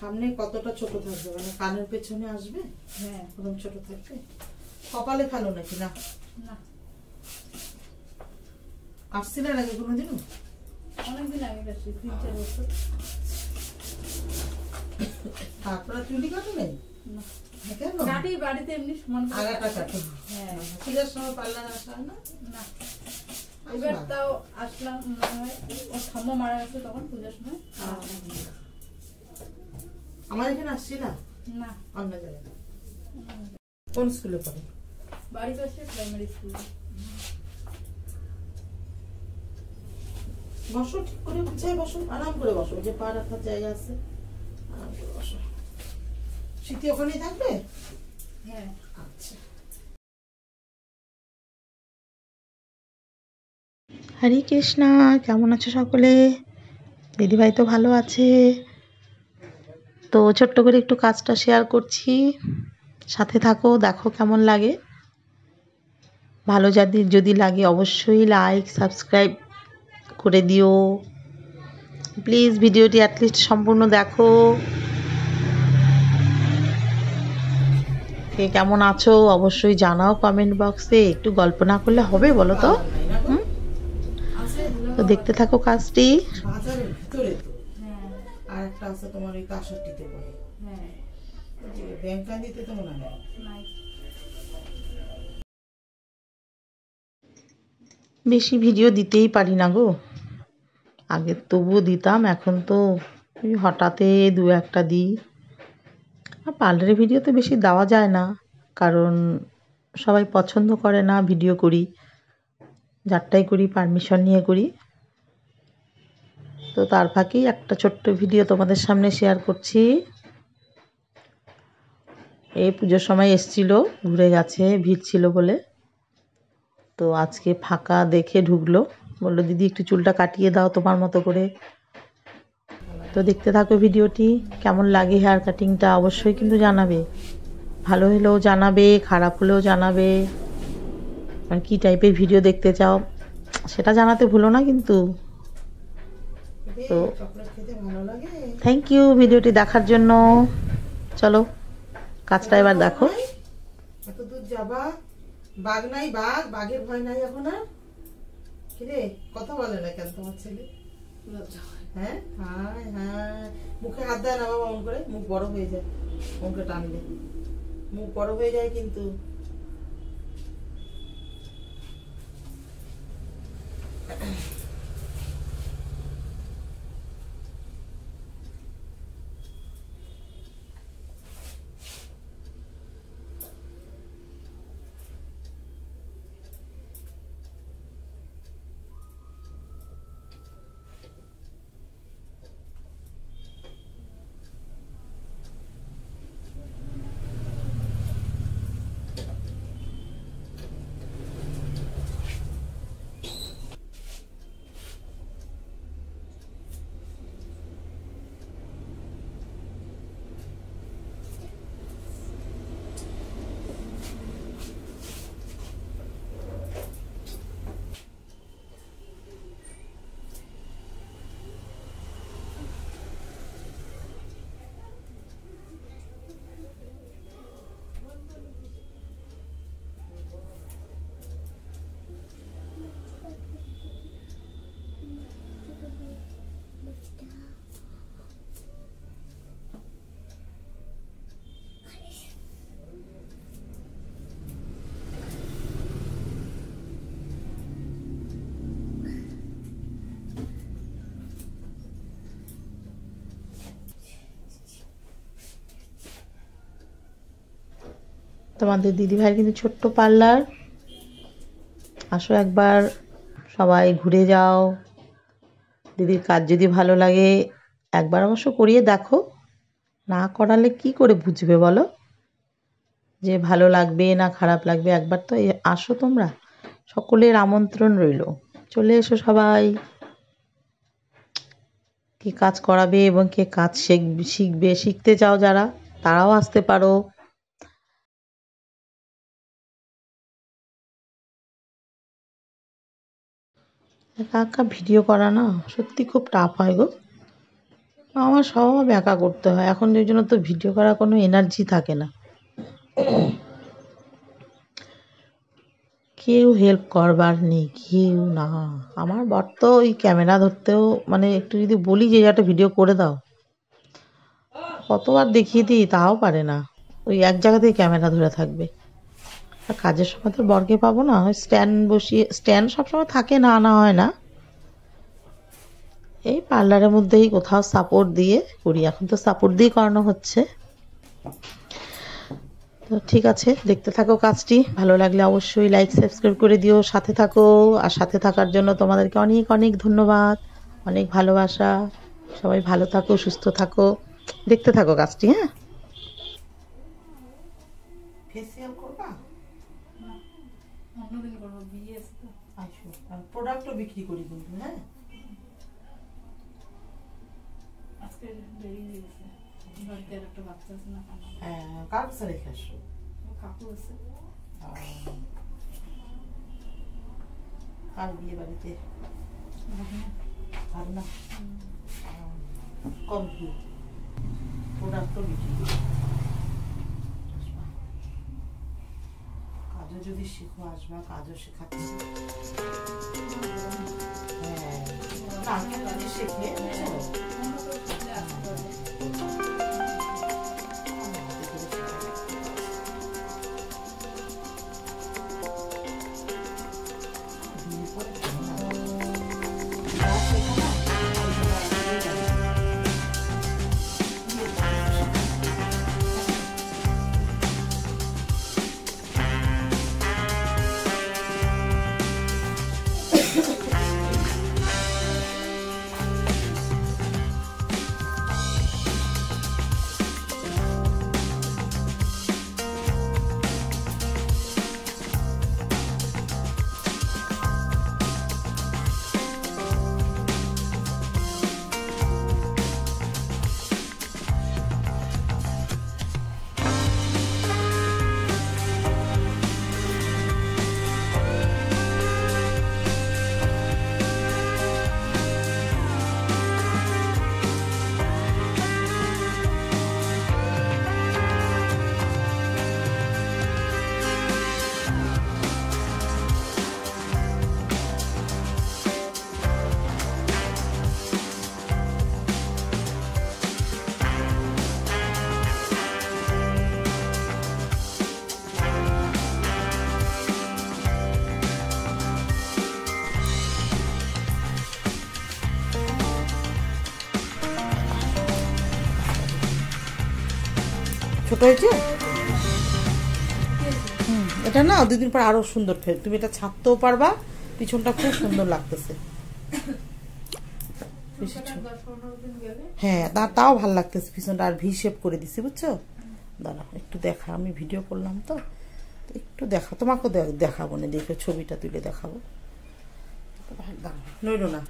সামনে কতটা ছোট থাকবে, মানে কানের পেছনে আসবে? হ্যাঁ, ওরকম ছোট থাকবে। কপালে ফেলো নাকি? না না, আসছিলেন আগে কোনোদিনও? অনেকদিন আগে গেছি, 3-4 বছর। তারপরে চুলি কাটো নেই? না, কেন? কাটি বাড়িতে এমনি সমান করে আগাটা কাটো। হ্যাঁ, পূজার সময় পার্লার আসা হয় না? না, এবার তাও আসলাম মনে হয় ওর ঠাম্মা মারা গেছে তখন পূজার সময়। আমার এখানে আসছি না, না, অন্য জায়গায়। কোন স্কুলে পড়ে? বাড়ির পাশে প্রাইমারি স্কুল। বসো, ঠিক করে গুছাই বসো, আরাম করে বসো, যে পা রাখার জায়গা আছে, আরাম করে বসো। স্মৃতি ওখানেই থাকবে? হ্যাঁ। আচ্ছা। হরে কৃষ্ণা, কেমন আছো সকলে? দিদিভাই তো ভালো আছে। তো ছোট্ট করে একটু কাজটা শেয়ার করছি, সাথে থাকো, দেখো কেমন লাগে। ভালো যদি লাগে অবশ্যই লাইক সাবস্ক্রাইব করে দিও প্লিজ। ভিডিওটি অ্যাটলিস্ট সম্পূর্ণ দেখো। কে কেমন আছো অবশ্যই জানাও কমেন্ট বক্সে। একটু গল্প না করলে হবে বলো তো? তো দেখতে থাকো কাজটি। বাজারের ভিতরে তো। আর একটা আছে তোমার ওই কাশাটিতে পড়ে। ব্যাংকান্দিতে তো মনে হয় বেশি ভিডিও দিতেই পারি না গো, আগে তবুও দিতাম, এখন তো হঠাৎ দু একটা দিই। আর পার্লারের ভিডিও তো বেশি দেওয়া যায় না, কারণ সবাই পছন্দ করে না ভিডিও করি, যারটাই করি পারমিশন নিয়ে করি। তো তার ফাঁকেই একটা ছোট্ট ভিডিও তোমাদের সামনে শেয়ার করছি। এই পুজোর সময় এসছিল, ঘুরে গেছে, ভিড় ছিল বলে। তো আজকে ফাঁকা দেখে ঢুকলো, বললো দিদি একটু চুলটা কাটিয়ে দাও তোমার মতো করে। তো দেখতে থাকো ভিডিওটি, কেমন লাগে হেয়ার কাটিংটা অবশ্যই কিন্তু জানাবে, ভালো হলেও জানাবে, খারাপ হলেও জানাবে, আর কী টাইপের ভিডিও দেখতে চাও সেটা জানাতে ভুলো না কিন্তু। তো থ্যাংক ইউ ভিডিওটি দেখার জন্য। চলো কাজটা এবার দেখো। এত দূর যাবা, বাঘ নাই, বাঘের ভয় নাই এখন আর? কিরে কথা বলে না কেন তোমার ছেলে? হ্যাঁ, হ্যাঁ, হ্যাঁ, মুখে হাত দেয় না বাবা, অন করে মুখ বড় হয়ে যায়, মুখে টানলে মুখ বড় হয়ে যায় কিন্তু। তোমাদের দিদিভাইয়ের কিন্তু ছোট্ট পার্লার, আসো একবার সবাই ঘুরে যাও। দিদির কাজ যদি ভালো লাগে একবার অবশ্য করিয়ে দেখো, না করালে কি করে বুঝবে বলো যে ভালো লাগবে না খারাপ লাগবে? একবার তো আসো তোমরা, সকলের আমন্ত্রণ রইল, চলে এসো সবাই। কে কাজ করাবে এবং কে কাজ শিখবে, শিখতে চাও যারা তারাও আসতে পারো। একা একা ভিডিও করা না সত্যি খুব টাফ হয় গো। আমার সব একা করতে হয় এখন, ওই জন্য তো ভিডিও করার কোনো এনার্জি থাকে না, কেউ হেল্প করবার নেই, কেউ না। আমার বর তো ওই ক্যামেরা ধরতেও মানে একটু যদি বলি যে একটা ভিডিও করে দাও, কতবার দেখিয়ে দিই তাও পারে না, ওই এক জায়গাতেই ক্যামেরা ধরে থাকবে। আর কাজের সময় তো বরকে পাবো না, ওই স্ট্যান্ড বসিয়ে, স্ট্যান্ড সবসময় থাকে না, আনা হয় না, এই পার্লারের মধ্যেই কোথাও সাপোর্ট দিয়ে করি, এখন তো সাপোর্ট দিয়ে করানো হচ্ছে। তো ঠিক আছে, দেখতে থাকো কাজটি, ভালো লাগলে অবশ্যই লাইক সাবস্ক্রাইব করে দিও, সাথে থাকো। আর সাথে থাকার জন্য তোমাদেরকে অনেক অনেক ধন্যবাদ, অনেক ভালোবাসা। সবাই ভালো থাকো, সুস্থ থাকো, দেখতে থাকো কাজটি। হ্যাঁ, ফেসিয়াল করবা? অন্যদিন করবো, বিয়ে আছে তো। আসো, প্রোডাক্টও বিক্রি করি কিন্তু। হ্যাঁ, আজকে দেরি হয়ে গেছে, বাড়িতে আর একটা বাচ্চা আছে না, হ্যাঁ, কার কাছে রেখে আসো? কাকু আছে। কার বিয়ে বাড়িতে? আর না কম কি প্রোডাক্টও বিক্রি করি। কাজও যদি শিখো আসবা, কাজও শেখাতে। হ্যাঁ, না শেখে ছোট হয়েছে। এটা না দুদিন পর আরো সুন্দর, তুমি এটা ছাড়তেও পারবা, পিছনটা খুব সুন্দর লাগতেছে। হ্যাঁ, তাও ভালো লাগতেছে পিছনটা, আর ভি শেপ করে দিছি, বুঝছো? দাঁড়াও একটু দেখা, আমি ভিডিও করলাম তো, একটু দেখা, তোমাকেও দেখাবো না, দেখো ছবিটা তুলে দেখাবো। নইল না।